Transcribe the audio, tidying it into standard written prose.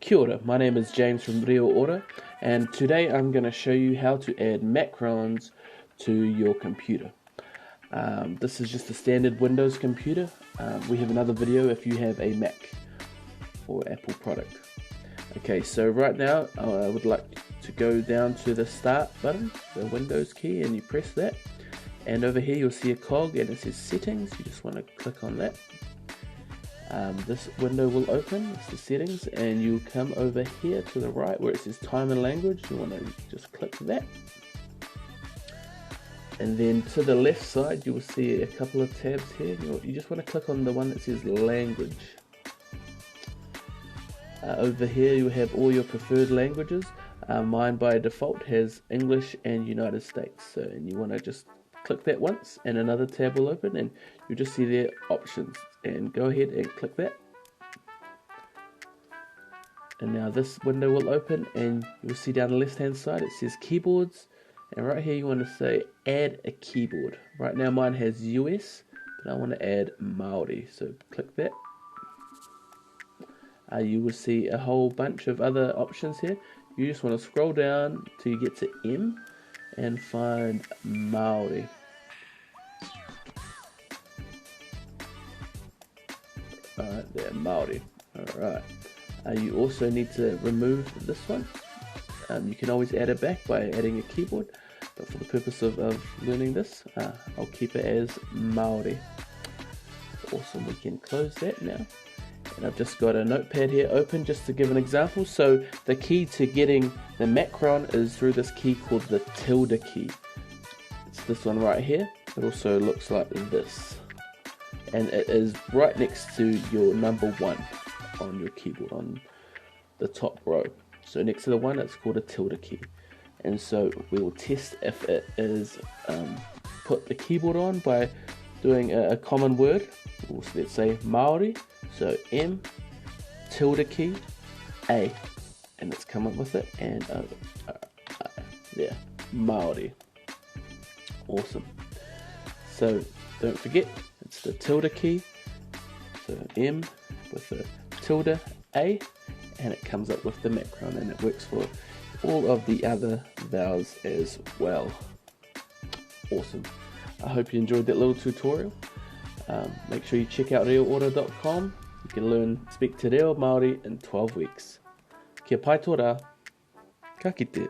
Kia ora, my name is James from Reo Ora, and today I'm going to show you how to add Macrons to your computer. This is just a standard Windows computer. We have another video if you have a Mac or Apple product. Okay, so right now I would like to go down to the Start button, the Windows key, and you press that. And over here you'll see a cog and it says Settings. You just want to click on that. This window will open, it's the settings, and you'll come over here to the right where it says Time and Language. You want to just click that. And then to the left side you will see a couple of tabs here. You just want to click on the one that says Language. Over here you have all your preferred languages. Mine by default has English and United States. So, and you want to just click that once and another tab will open and you'll just see their options, and go ahead and click that. And now this window will open and you'll see down the left hand side it says Keyboards, and right here you want to say Add a Keyboard. Right now mine has US, but I want to add Māori, so click that. You will see a whole bunch of other options here. You just want to scroll down till you get to M and find Māori. Alright, there, Māori. Alright. You also need to remove this one. You can always add it back by adding a keyboard, but for the purpose of learning this, I'll keep it as Māori. Awesome, we can close that now. And I've just got a notepad here open just to give an example. So the key to getting the Macron is through this key called the tilde key. It's this one right here. It also looks like this. And it is right next to your number 1 on your keyboard on the top row. So next to the 1 it's called a tilde key. And so we will test if it is put the keyboard on by doing a common word. Let's say Māori. So M, tilde key, A, and it's come up with it, and yeah, Māori. Awesome. So don't forget, it's the tilde key, so M with the tilde A, and it comes up with the Macron, and it works for all of the other vowels as well. Awesome. I hope you enjoyed that little tutorial. Make sure you check out reoora.com. You can speak te reo Māori in 12 weeks. Kia pai tō rā, ka kite.